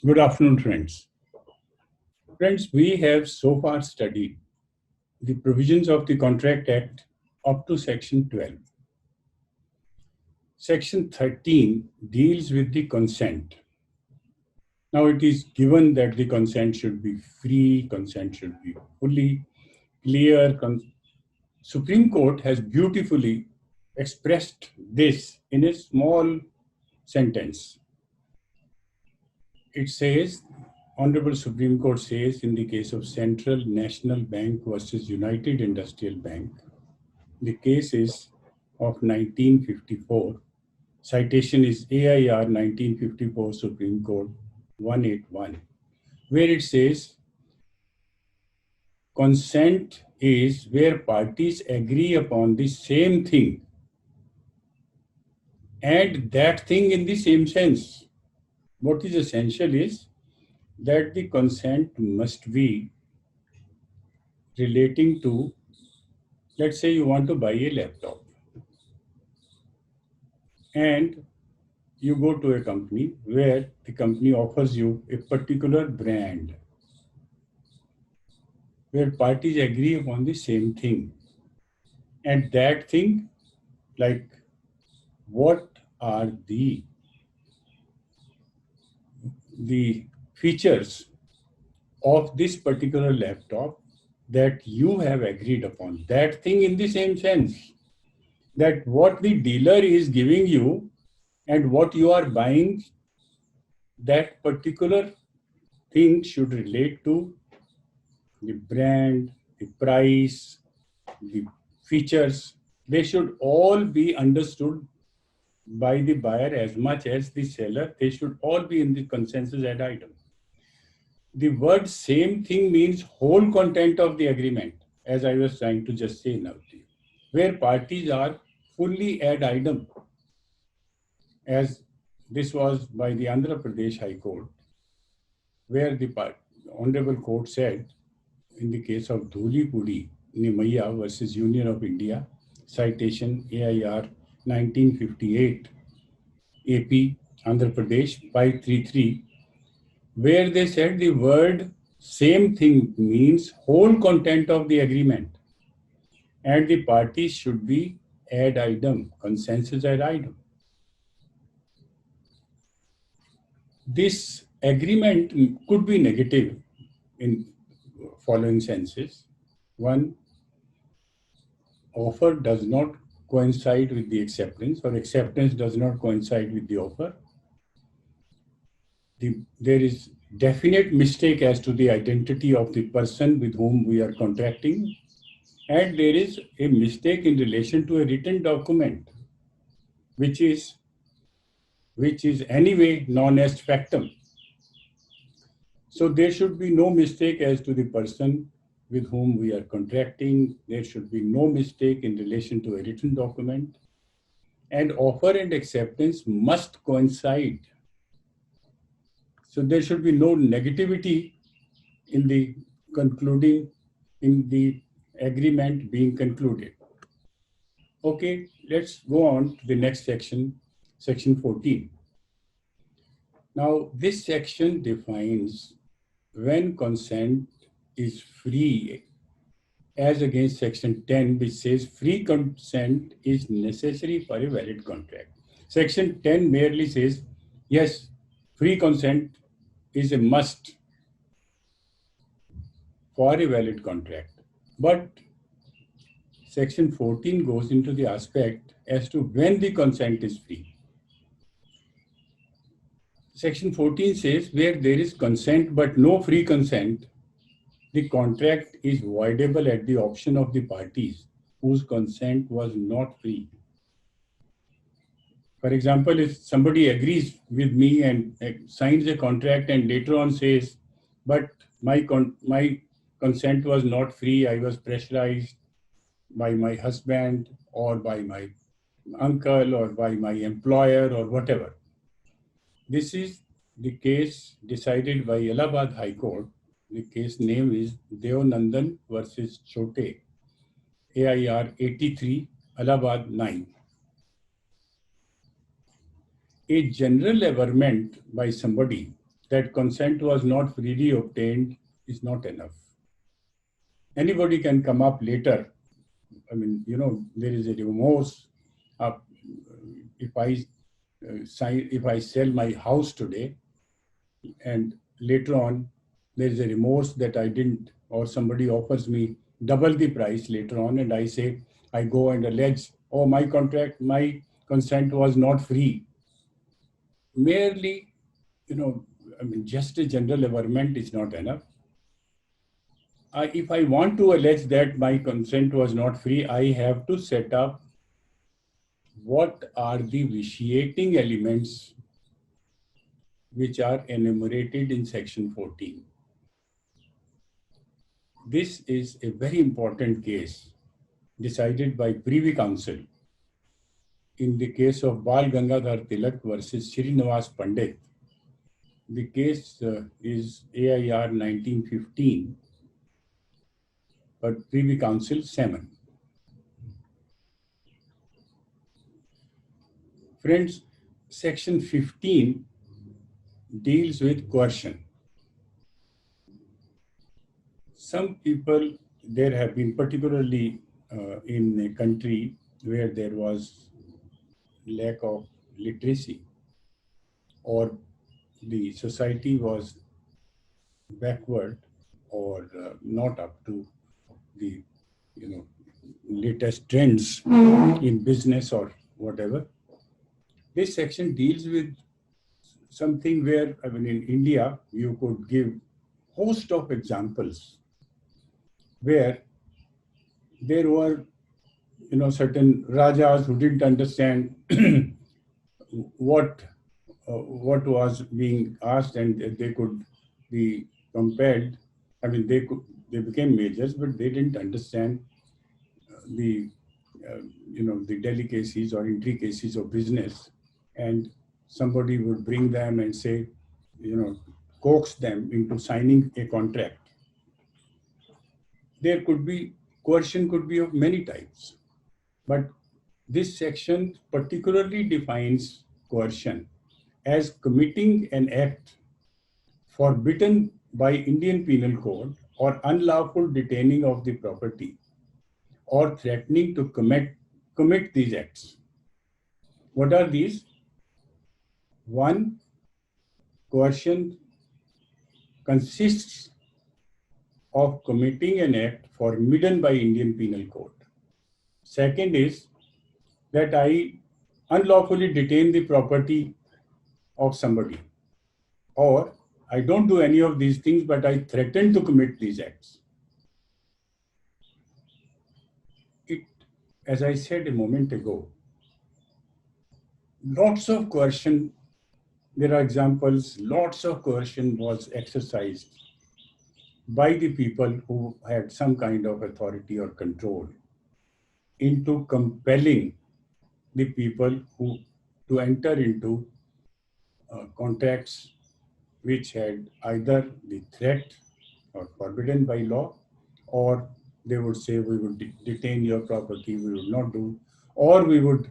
Good afternoon, friends. Friends, we have so far studied the provisions of the Contract Act up to Section 12. Section 13 deals with the consent. Now, it is given that the consent should be free, consent should be fully clear. Supreme Court has beautifully expressed this in a small sentence. It says, Honorable Supreme Court says in the case of Central National Bank versus United Industrial Bank, the case is of 1954. Citation is AIR 1954 Supreme Court 181, where it says consent is where parties agree upon the same thing and that thing in the same sense. What is essential is that the consent must be relating to, let's say you want to buy a laptop and you go to a company where the company offers you a particular brand where parties agree upon the same thing. And that thing, like what are the features of this particular laptop that you have agreed upon. That thing in the same sense that what the dealer is giving you and what you are buying, that particular thing should relate to the brand, the price, the features. They should all be understood by the buyer as much as the seller. They should all be in the consensus ad item. The word same thing means whole content of the agreement, as I was trying to just say now to you, where parties are fully ad idem, as this was by the Andhra Pradesh High Court, where the Honorable Court said, in the case of Dhuli Puri Nimaiya versus Union of India, citation AIR 1958, AP, Andhra Pradesh 533, where they said the word same thing means whole content of the agreement and the parties should be ad idem, consensus ad idem. This agreement could be negative in following senses. One, offer does not coincide with the acceptance or acceptance does not coincide with the offer. There is definite mistake as to the identity of the person with whom we are contracting, and there is a mistake in relation to a written document, which is anyway non est factum. So there should be no mistake as to the person with whom we are contracting. There should be no mistake in relation to a written document, and offer and acceptance must coincide. So there should be no negativity in the agreement being concluded. Okay, let's go on to the next section, section 14. Now, this section defines when consent is free, as against section 10, which says free consent is necessary for a valid contract. Section 10 merely says, yes, free consent is a must for a valid contract. But section 14 goes into the aspect as to when the consent is free. Section 14 says where there is consent but no free consent, the contract is voidable at the option of the parties whose consent was not free. For example, if somebody agrees with me and signs a contract and later on says, but my consent was not free, I was pressurized by my husband or by my uncle or by my employer or whatever. This is the case decided by Allahabad High Court. The case name is Devanandan versus Chote, AIR 83, Allahabad 9. A general averment by somebody that consent was not freely obtained is not enough. Anybody can come up later. I mean, there is a remorse. If I sell my house today, and later on there is a remorse that I didn't, or somebody offers me double the price later on, and I go and allege, oh, my consent was not free. Merely, just a general averment is not enough. If I want to allege that my consent was not free, I have to set up what are the vitiating elements which are enumerated in section 14. This is a very important case decided by Privy Council in the case of Bal Gangadhar Tilak versus Srinivas Pandit. The case is AIR 1915, but Privy Council 7. Friends, section 15 deals with coercion. Some people, there have been, particularly in a country where there was lack of literacy, or the society was backward, or not up to the latest trends in business or whatever. This section deals with something where, in India, you could give host of examples where there were, certain rajas who didn't understand what was being asked, and they could be compelled. They became majors, but they didn't understand the delicacies or intricacies of business, and somebody would bring them and say, coax them into signing a contract. There could be coercion, could be of many types, but this section particularly defines coercion as committing an act forbidden by Indian Penal Code, or unlawful detaining of the property, or threatening to commit these acts. What are these? 1, coercion consists of committing an act forbidden by Indian Penal Code. Second is that I unlawfully detain the property of somebody, or I don't do any of these things, but I threaten to commit these acts. As I said a moment ago, lots of coercion, there are examples, lots of coercion was exercised by the people who had some kind of authority or control into compelling the people to enter into contracts which had either the threat or forbidden by law, or they would say we would detain your property, we would not do, or we would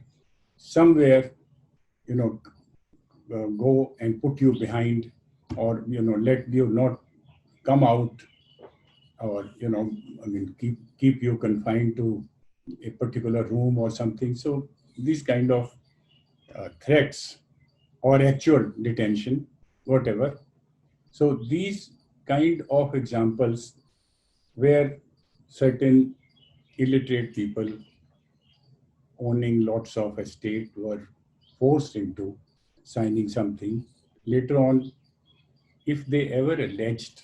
somewhere, go and put you behind, or, let you not come out, or, keep you confined to a particular room or something. So these kind of threats or actual detention, whatever. So these kind of examples where certain illiterate people owning lots of estate were forced into signing something. Later on, if they ever alleged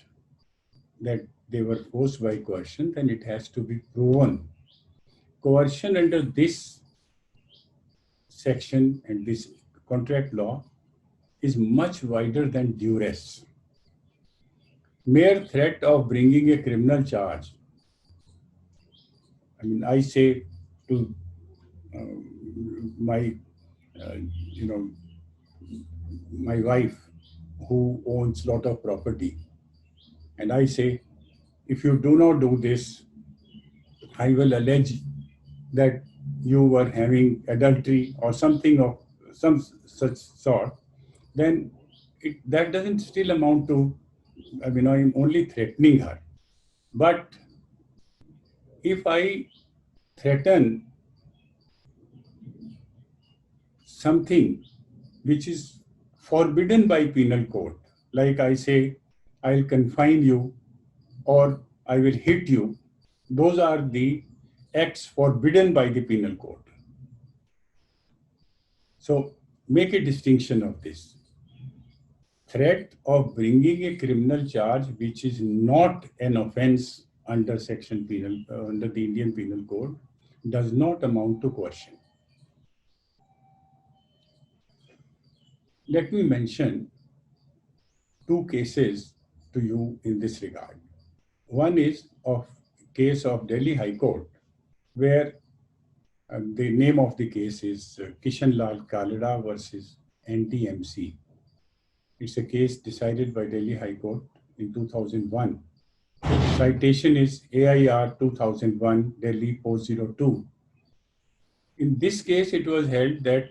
that they were forced by coercion, then it has to be proven. Coercion under this section and this contract law is much wider than duress. Mere threat of bringing a criminal charge. I say to my wife, who owns a lot of property, and I say, if you do not do this, I will allege that you were having adultery or something of some such sort, then that doesn't still amount to, I'm only threatening her. But if I threaten something which is forbidden by penal code, like I say, I'll confine you or I will hit you, those are the acts forbidden by the penal code. So make a distinction of this. Threat of bringing a criminal charge which is not an offense under under the Indian Penal Code does not amount to coercion. Let me mention two cases to you in this regard. One is of case of Delhi High Court, where the name of the case is Kishan Lal Kalada versus NTMC. It's a case decided by Delhi High Court in 2001. Citation is AIR 2001 Delhi 402. In this case, it was held that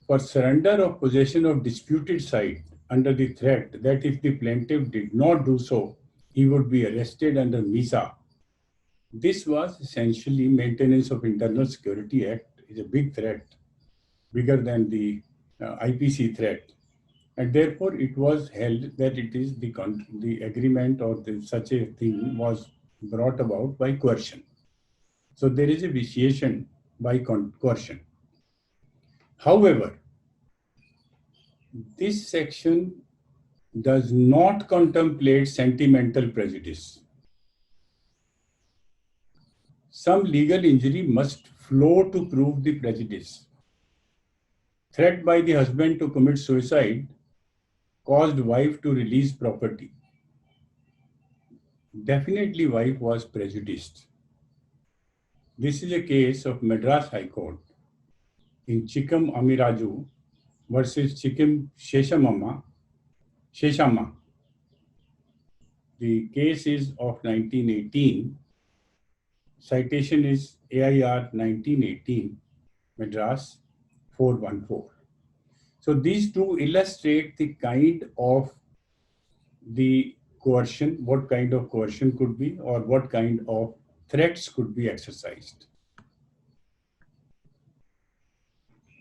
for surrender of possession of disputed site under the threat that if the plaintiff did not do so, he would be arrested under MISA. This was essentially Maintenance of Internal Security Act, is a big threat, bigger than the IPC threat. And therefore, it was held that it is the agreement or such a thing was brought about by coercion. So there is a vitiation by coercion. However, this section does not contemplate sentimental prejudice. Some legal injury must flow to prove the prejudice. Threat by the husband to commit suicide caused wife to release property. Definitely wife was prejudiced. This is a case of Madras High Court in Chikam Amiraju versus Chikam Sheshamma. The case is of 1918. Citation is AIR 1918, Madras 414. So these two illustrate the kind of the coercion, what kind of coercion could be, or what kind of threats could be exercised.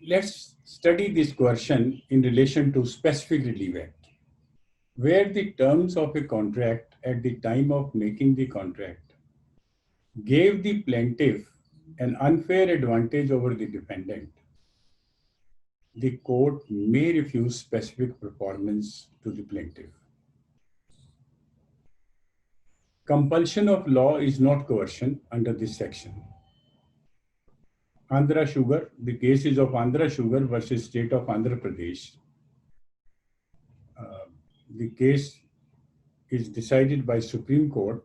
Let's study this coercion in relation to Specific Relief Act, where the terms of a contract at the time of making the contract gave the plaintiff an unfair advantage over the defendant. The court may refuse specific performance to the plaintiff. Compulsion of law is not coercion under this section. Andhra Sugar, the case is of Andhra Sugar versus State of Andhra Pradesh. The case is decided by Supreme Court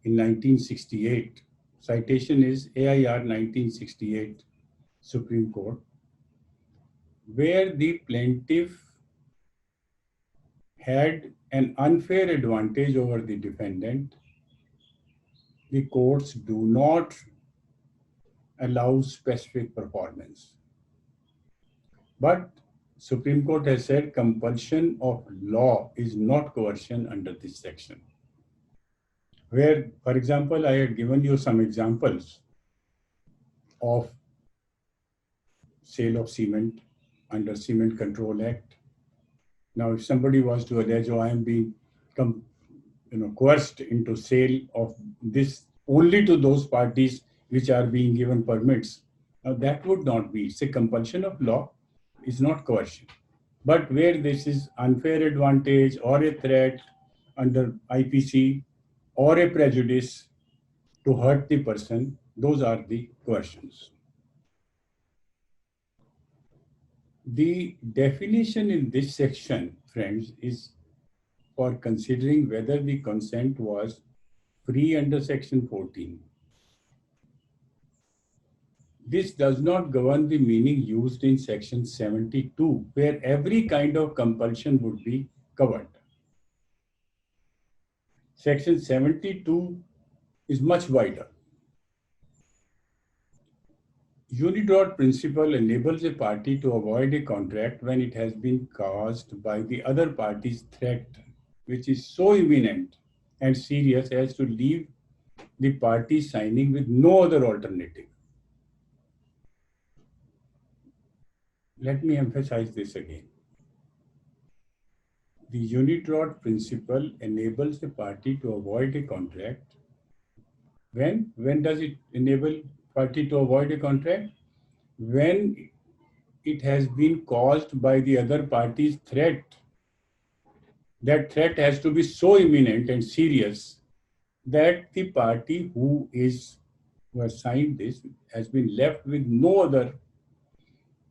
in 1968. Citation is AIR 1968, Supreme Court, where the plaintiff had an unfair advantage over the defendant. The courts do not allow specific performance. But Supreme Court has said compulsion of law is not coercion under this section. Where, for example, I had given you some examples of sale of cement under Cement Control Act. Now, if somebody was to allege, I am being coerced into sale of this only to those parties which are being given permits, that would not be. It's a compulsion of law, is not coercion. But where this is unfair advantage or a threat under IPC or a prejudice to hurt the person, those are the coercions. The definition in this section, friends, is for considering whether the consent was free under section 14. This does not govern the meaning used in section 72, where every kind of compulsion would be covered. Section 72 is much wider. Unidot principle enables a party to avoid a contract when it has been caused by the other party's threat, which is so imminent and serious as to leave the party signing with no other alternative. Let me emphasize this again. The Unidot principle enables a party to avoid a contract. When does it enable party to avoid a contract? When it has been caused by the other party's threat. That threat has to be so imminent and serious that the party who has signed this has been left with no other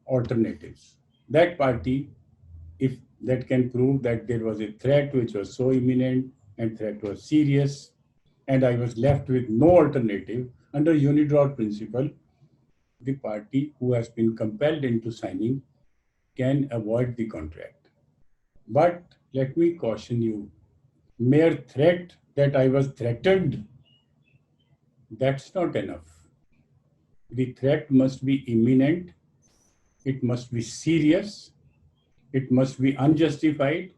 alternatives. That party, if that can prove that there was a threat which was so imminent and threat was serious, and I was left with no alternative, under Unidot principle, the party who has been compelled into signing can avoid the contract. But let me caution you, mere threat that I was threatened, that's not enough. The threat must be imminent, it must be serious, it must be unjustified,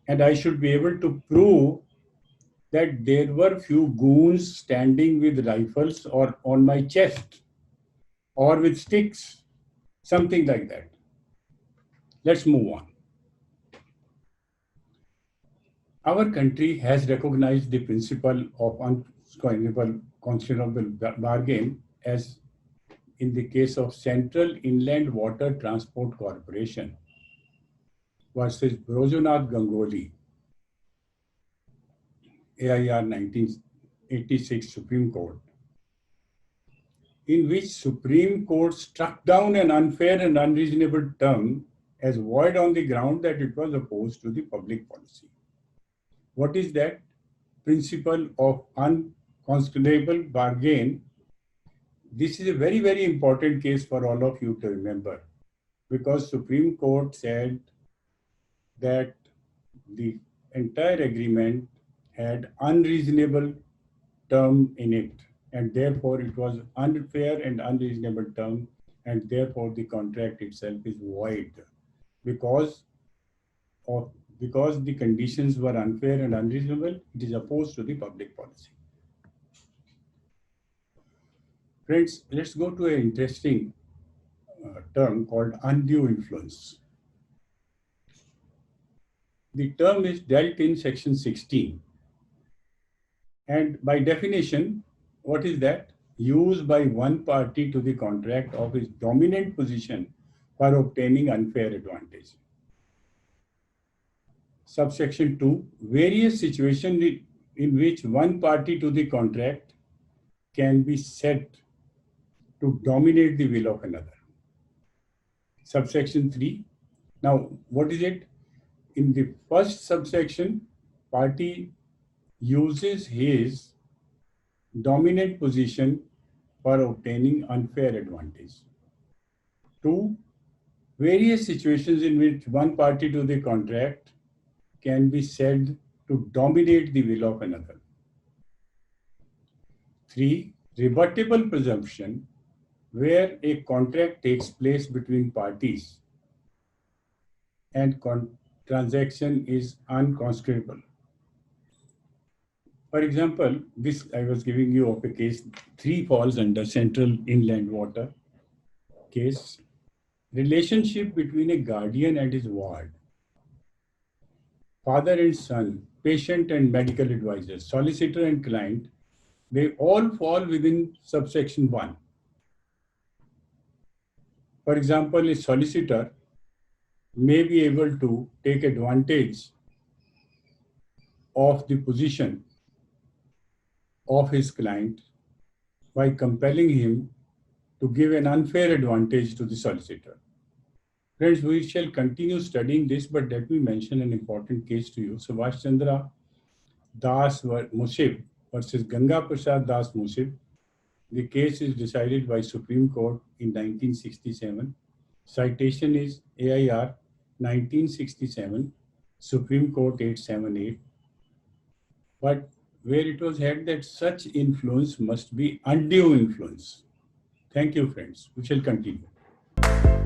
and I should be able to prove that there were few goons standing with rifles or on my chest or with sticks, something like that. Let's move on. Our country has recognized the principle of unconscionable bargain as in the case of Central Inland Water Transport Corporation versus Brojonath Ganguly, AIR 1986 Supreme Court, in which Supreme Court struck down an unfair and unreasonable term as void on the ground that it was opposed to the public policy. What is that? Principle of unconscionable bargain. This is a very, very important case for all of you to remember, because Supreme Court said that the entire agreement had unreasonable term in it, and therefore it was unfair and unreasonable term, and therefore the contract itself is void because the conditions were unfair and unreasonable. It is opposed to the public policy. Friends, let's go to an interesting term called undue influence. The term is dealt in section 16. And by definition, what is that? Used by one party to the contract of his dominant position for obtaining unfair advantage. Subsection 2, various situations in which one party to the contract can be said to dominate the will of another. Subsection 3, now what is it? In the first subsection, party uses his dominant position for obtaining unfair advantage. 2, various situations in which one party to the contract can be said to dominate the will of another. 3, rebuttable presumption, where a contract takes place between parties and transaction is unconscionable. For example, this I was giving you of a case, 3 falls under Central Inland Water case. Relationship between a guardian and his ward, father and son, patient and medical advisor, solicitor and client, they all fall within subsection 1. For example, a solicitor may be able to take advantage of the position of his client by compelling him to give an unfair advantage to the solicitor. Friends, we shall continue studying this, but let me mention an important case to you. Subhash Chandra Das Musib versus Ganga Prasad Das Musib. The case is decided by Supreme Court in 1967. Citation is AIR 1967, Supreme Court 878. But where it was held that such influence must be undue influence. Thank you, friends. We shall continue.